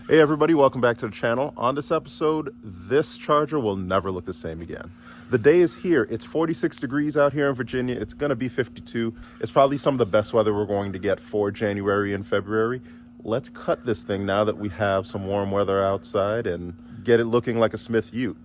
Hey everybody, welcome back to the channel. On this episode, this charger will never look the same again. The day is here. It's 46 degrees out here in Virginia. It's gonna be 52. It's probably some of the best weather we're going to get for January and February. Let's cut this thing now that we have some warm weather outside and get it looking like a Smyth Ute.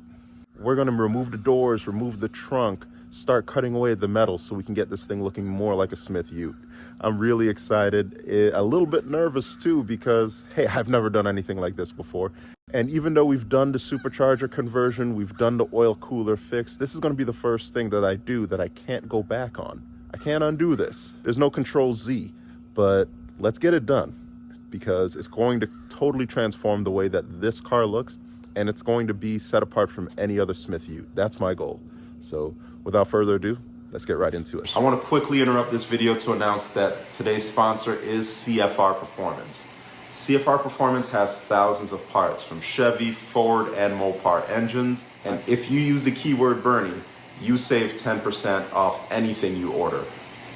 We're gonna remove the doors, remove the trunk, start cutting away the metal so we can get this thing looking more like a Smyth Ute. I'm really excited, a little bit nervous too, because hey, I've never done anything like this before. And even though we've done the supercharger conversion, we've done the oil cooler fix, this is gonna be the first thing that I do that I can't go back on. I can't undo this. There's no Control Z, but let's get it done because it's going to totally transform the way that this car looks, and it's going to be set apart from any other Smyth Ute. That's my goal. So without further ado, let's get right into it. I want to quickly interrupt this video to announce that today's sponsor is CFR Performance. CFR Performance has thousands of parts from Chevy, Ford, and Mopar engines. And if you use the keyword Bernie, you save 10% off anything you order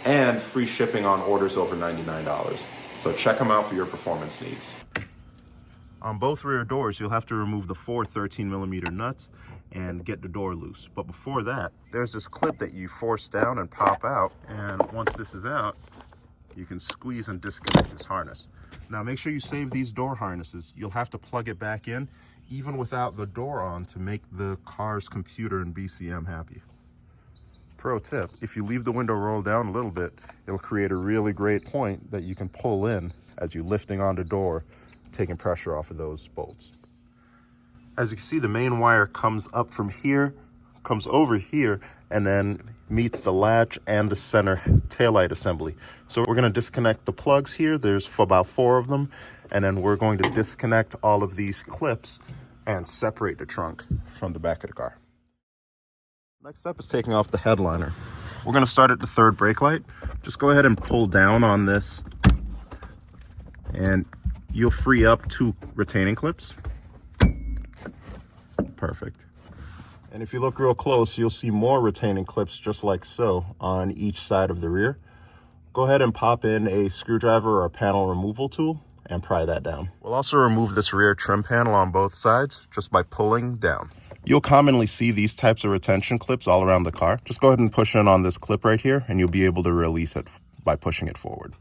and free shipping on orders over $99. So check them out for your performance needs. On both rear doors, you'll have to remove the four 13mm nuts and get the door loose. But before that, there's this clip that you force down and pop out. And once this is out, you can squeeze and disconnect this harness. Now make sure you save these door harnesses. You'll have to plug it back in, even without the door on, to make the car's computer and BCM happy. Pro tip, if you leave the window rolled down a little bit, it'll create a really great point that you can pull in as you're lifting on the door, taking pressure off of those bolts. As you can see, the main wire comes up from here, comes over here, and then meets the latch and the center taillight assembly. So we're going to disconnect the plugs here. There's about 4 of them. And then we're going to disconnect all of these clips and separate the trunk from the back of the car. Next step is taking off the headliner. We're going to start at the third brake light. Just go ahead and pull down on this, and you'll free up 2 retaining clips. Perfect. And if you look real close, you'll see more retaining clips just like so on each side of the rear. Go ahead and pop in a screwdriver or a panel removal tool and pry that down. We'll also remove this rear trim panel on both sides just by pulling down. You'll commonly see these types of retention clips all around the car. Just go ahead and push in on this clip right here and you'll be able to release it by pushing it forward.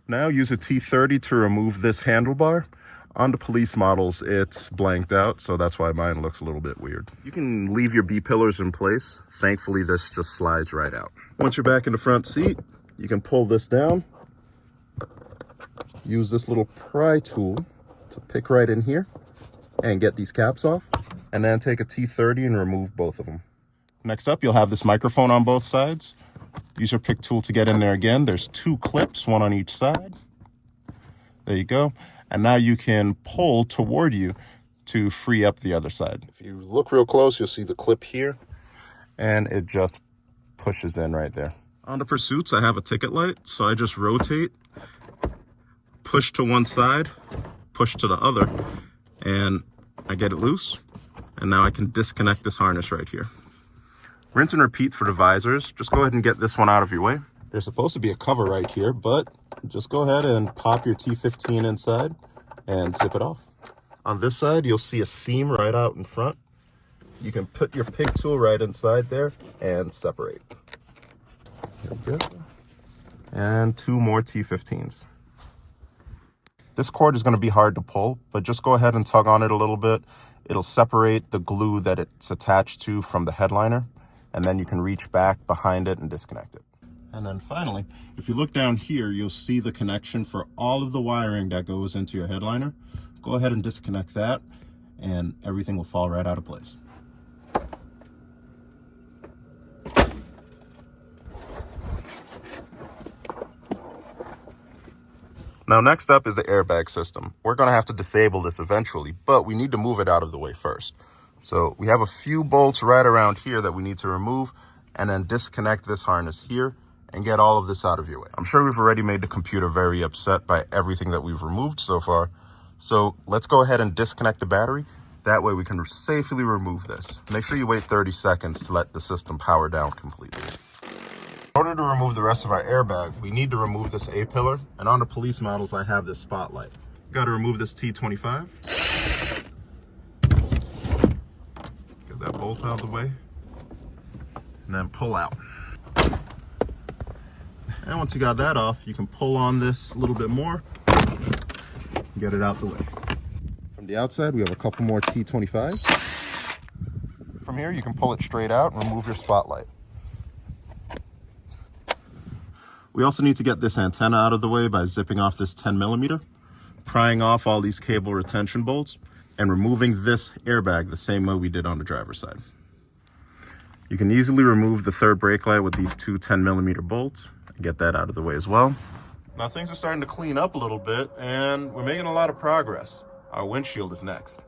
Now use a T30 to remove this handlebar. On the police models, it's blanked out, so that's why mine looks a little bit weird. You can leave your B-pillars in place. Thankfully, this just slides right out. Once you're back in the front seat, you can pull this down. Use this little pry tool to pick right in here and get these caps off. And then take a T30 and remove both of them. Next up, you'll have this microphone on both sides. Use your pick tool to get in there again. There's 2 clips, 1 on each side. There you go. And now you can pull toward you to free up the other side. If you look real close, you'll see the clip here, and it just pushes in right there. On the pursuits, I have a ticket light, so I just rotate, push to one side, push to the other, and I get it loose. And now I can disconnect this harness right here. Rinse and repeat for the visors. Just go ahead and get this one out of your way. There's supposed to be a cover right here, but just go ahead and pop your T15 inside and zip it off. On this side, you'll see a seam right out in front. You can put your pick tool right inside there and separate. There we go. And 2 more T15s. This cord is going to be hard to pull, but just go ahead and tug on it a little bit. It'll separate the glue that it's attached to from the headliner, and then you can reach back behind it and disconnect it. And then finally, if you look down here, you'll see the connection for all of the wiring that goes into your headliner. Go ahead and disconnect that, and everything will fall right out of place. Now next up is the airbag system. We're going to have to disable this eventually, but we need to move it out of the way first. So we have a few bolts right around here that we need to remove, and then disconnect this harness here and get all of this out of your way. I'm sure we've already made the computer very upset by everything that we've removed so far. So let's go ahead and disconnect the battery. That way we can safely remove this. Make sure you wait 30 seconds to let the system power down completely. In order to remove the rest of our airbag, we need to remove this A-pillar. And on the police models, I have this spotlight. Got to remove this T25. that bolt out of the way, and then pull out. And once you got that off, you can pull on this a little bit more, get it out the way. From the outside, we have a couple more T25s. From here, you can pull it straight out and remove your spotlight. We also need to get this antenna out of the way by zipping off this 10mm, prying off all these cable retention bolts, and removing this airbag the same way we did on the driver's side. You can easily remove the third brake light with these two 10mm bolts and get that out of the way as well. Now things are starting to clean up a little bit and we're making a lot of progress. Our windshield is next.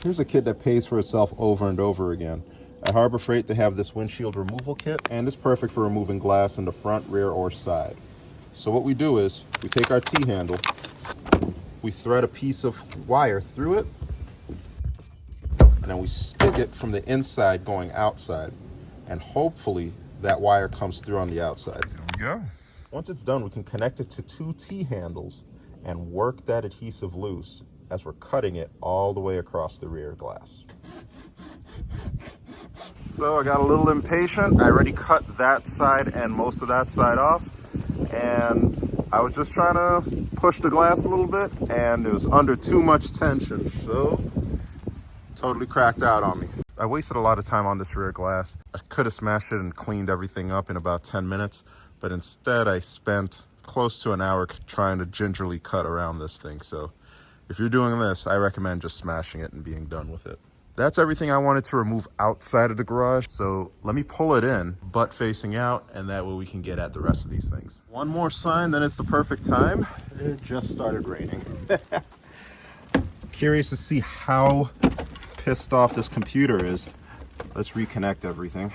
Here's a kit that pays for itself over and over again. At Harbor Freight, they have this windshield removal kit, and it's perfect for removing glass in the front, rear, or side. So what we do is, we take our T-handle, we thread a piece of wire through it, and then we stick it from the inside going outside. And hopefully, that wire comes through on the outside. There we go. Once it's done, we can connect it to two T-handles and work that adhesive loose as we're cutting it all the way across the rear glass. So I got a little impatient. I already cut that side and most of that side off. And I was just trying to push the glass a little bit and it was under too much tension. So totally cracked out on me. I wasted a lot of time on this rear glass. I could have smashed it and cleaned everything up in about 10 minutes, but instead I spent close to an hour trying to gingerly cut around this thing. So if you're doing this, I recommend just smashing it and being done with it. That's everything I wanted to remove outside of the garage. So let me pull it in, butt facing out, and that way we can get at the rest of these things. One more sign that it's the perfect time. It just started raining. Curious to see how pissed off this computer is. Let's reconnect everything.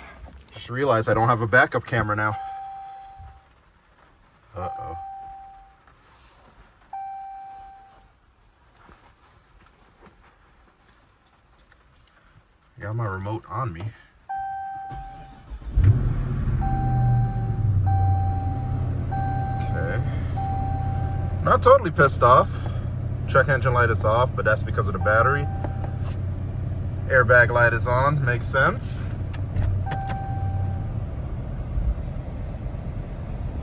Just realized I don't have a backup camera now. Uh-oh. I got my remote on me. Okay. Not totally pissed off. Check engine light is off, but that's because of the battery. Airbag light is on, makes sense.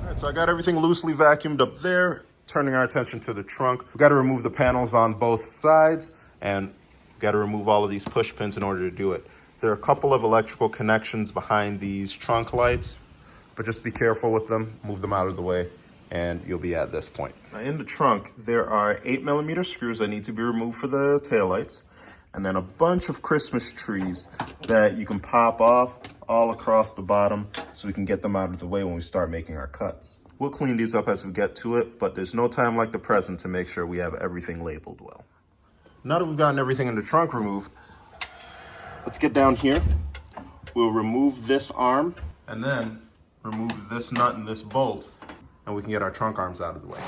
All right, so I got everything loosely vacuumed up there. Turning our attention to the trunk. We've got to remove the panels on both sides and got to remove all of these push pins in order to do it. There are a couple of electrical connections behind these trunk lights, but just be careful with them, move them out of the way, and you'll be at this point. Now in the trunk, there are 8mm screws that need to be removed for the taillights, and then a bunch of Christmas trees that you can pop off all across the bottom so we can get them out of the way when we start making our cuts. We'll clean these up as we get to it, but there's no time like the present to make sure we have everything labeled well. Now that we've gotten everything in the trunk removed, let's get down here. We'll remove this arm and then remove this nut and this bolt, and we can get our trunk arms out of the way.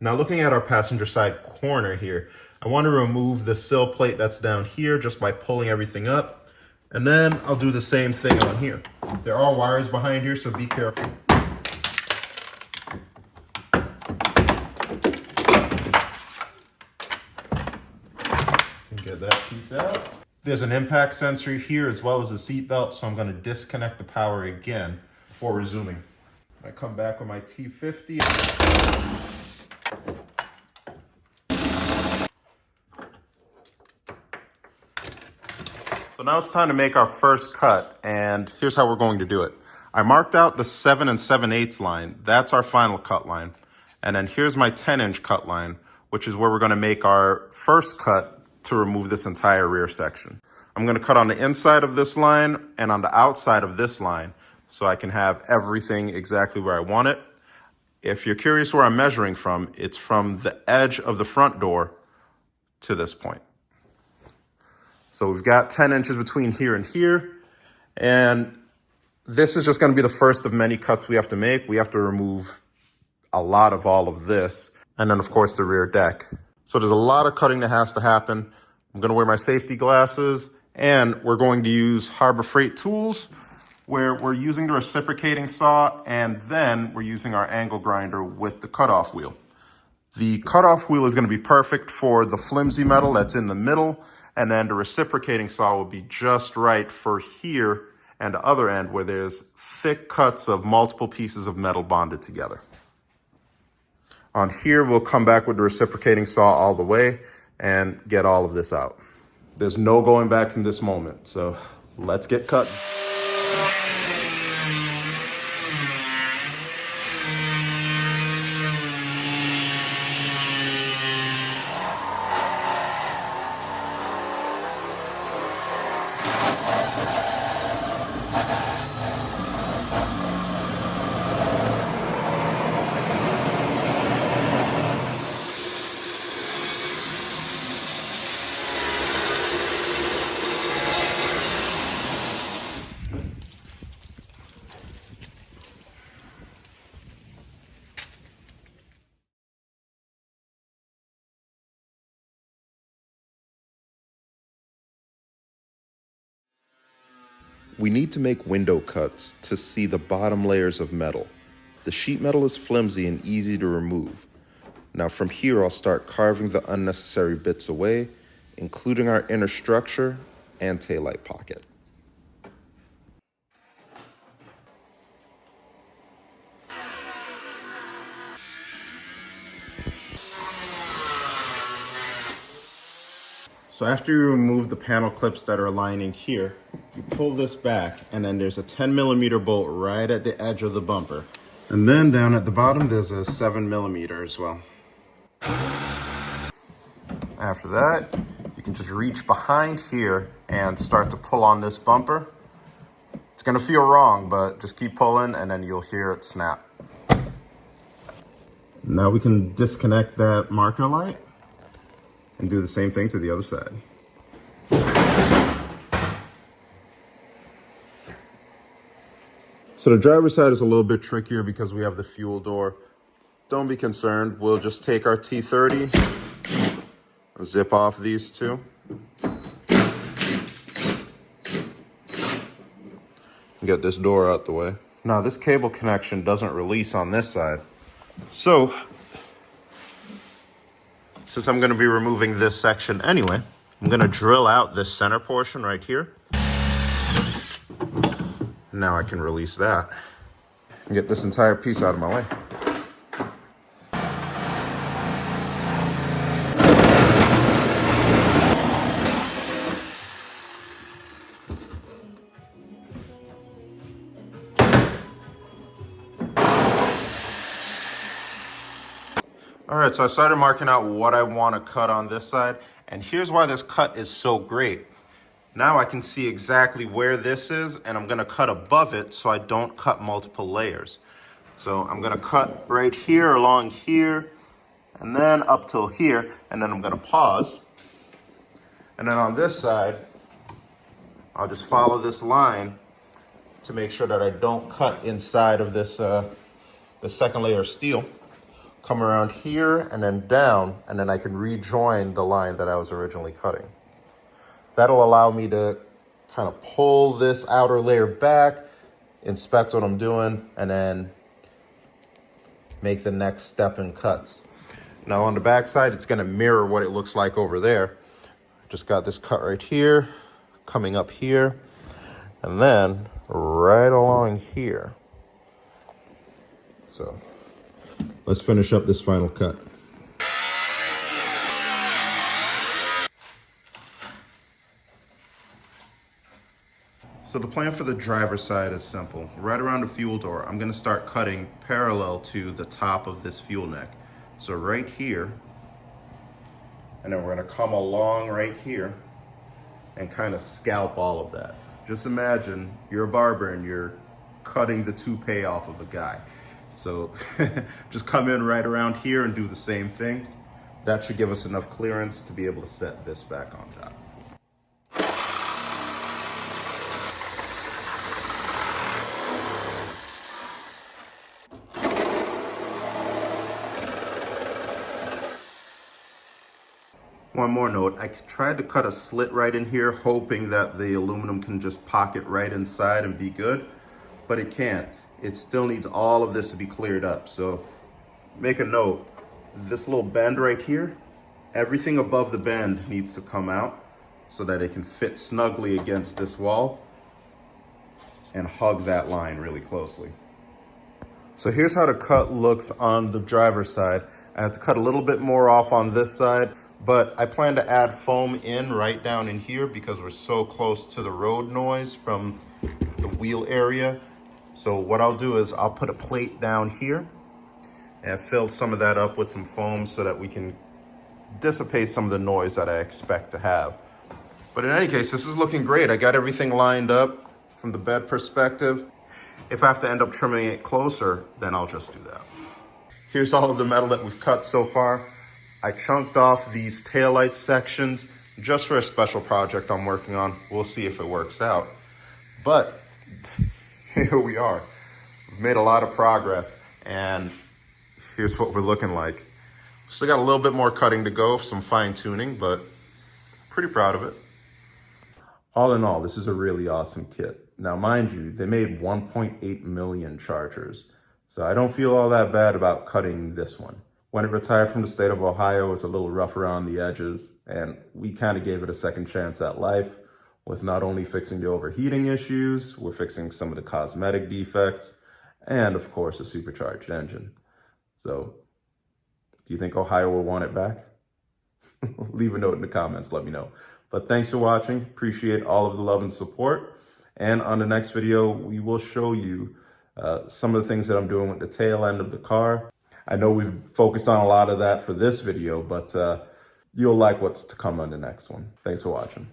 Now looking at our passenger side corner here, I want to remove the sill plate that's down here just by pulling everything up. And then I'll do the same thing on here. There are wires behind here, so be careful. Get that piece out. There's an impact sensor here as well as a seat belt, so I'm going to disconnect the power again before resuming. I come back with my T50. So now it's time to make our first cut, and here's how we're going to do it. I marked out the 7 7/8 line. That's our final cut line. And then here's my 10-inch cut line, which is where we're going to make our first cut to remove this entire rear section. I'm going to cut on the inside of this line and on the outside of this line so I can have everything exactly where I want it. If you're curious where I'm measuring from, it's from the edge of the front door to this point. So we've got 10 inches between here and here, and this is just going to be the first of many cuts we have to make. We have to remove a lot of all of this, and then of course the rear deck. So there's a lot of cutting that has to happen. I'm gonna wear my safety glasses, and we're going to use Harbor Freight tools, where we're using the reciprocating saw, and then we're using our angle grinder with the cutoff wheel. The cutoff wheel is gonna be perfect for the flimsy metal that's in the middle, and then the reciprocating saw will be just right for here and the other end where there's thick cuts of multiple pieces of metal bonded together. On here, we'll come back with the reciprocating saw all the way and get all of this out. There's no going back from this moment, so let's get cutting. We need to make window cuts to see the bottom layers of metal. The sheet metal is flimsy and easy to remove. Now from here, I'll start carving the unnecessary bits away, including our inner structure and taillight pocket. So after you remove the panel clips that are lining here, you pull this back, and then there's a 10mm bolt right at the edge of the bumper. And then down at the bottom, there's a 7mm as well. After that, you can just reach behind here and start to pull on this bumper. It's gonna feel wrong, but just keep pulling and then you'll hear it snap. Now we can disconnect that marker light and do the same thing to the other side. So the driver's side is a little bit trickier because we have the fuel door. Don't be concerned, we'll just take our T30, zip off these two. Get this door out the way. Now this cable connection doesn't release on this side. So, since I'm gonna be removing this section anyway, I'm gonna drill out this center portion right here. Now I can release that and get this entire piece out of my way. All right, so I started marking out what I want to cut on this side, and here's why this cut is so great. Now I can see exactly where this is, and I'm gonna cut above it so I don't cut multiple layers. So I'm gonna cut right here along here, and then up till here, and then I'm gonna pause. And then on this side, I'll just follow this line to make sure that I don't cut inside of this the second layer of steel. Come around here and then down, and then I can rejoin the line that I was originally cutting. That'll allow me to kind of pull this outer layer back, inspect what I'm doing, and then make the next step in cuts. Now on the back side, it's gonna mirror what it looks like over there. Just got this cut right here, coming up here, and then right along here. So let's finish up this final cut. So the plan for the driver's side is simple. Right around the fuel door, I'm gonna start cutting parallel to the top of this fuel neck. So right here, and then we're gonna come along right here and kind of scalp all of that. Just imagine you're a barber and you're cutting the toupee off of a guy. So just come in right around here and do the same thing. That should give us enough clearance to be able to set this back on top. One more note, I tried to cut a slit right in here, hoping that the aluminum can just pocket right inside and be good, but it can't. It still needs all of this to be cleared up. So make a note, this little bend right here, everything above the bend needs to come out so that it can fit snugly against this wall and hug that line really closely. So here's how the cut looks on the driver's side. I had to cut a little bit more off on this side, but I plan to add foam in right down in here because we're so close to the road noise from the wheel area. So what I'll do is I'll put a plate down here and fill some of that up with some foam so that we can dissipate some of the noise that I expect to have. But in any case, this is looking great. I got everything lined up from the bed perspective. If I have to end up trimming it closer, then I'll just do that. Here's all of the metal that we've cut so far. I chunked off these taillight sections just for a special project I'm working on. We'll see if it works out. But here we are. We've made a lot of progress, and here's what we're looking like. Still got a little bit more cutting to go, some fine tuning, but pretty proud of it. All in all, this is a really awesome kit. Now, mind you, they made 1.8 million chargers, so I don't feel all that bad about cutting this one. When it retired from the state of Ohio, it was a little rough around the edges, and we kind of gave it a second chance at life with not only fixing the overheating issues, we're fixing some of the cosmetic defects, and of course, a supercharged engine. So, do you think Ohio will want it back? Leave a note in the comments, let me know. But thanks for watching. Appreciate all of the love and support. And on the next video, we will show you some of the things that I'm doing with the tail end of the car. I know we've focused on a lot of that for this video, but you'll like what's to come on the next one. Thanks for watching.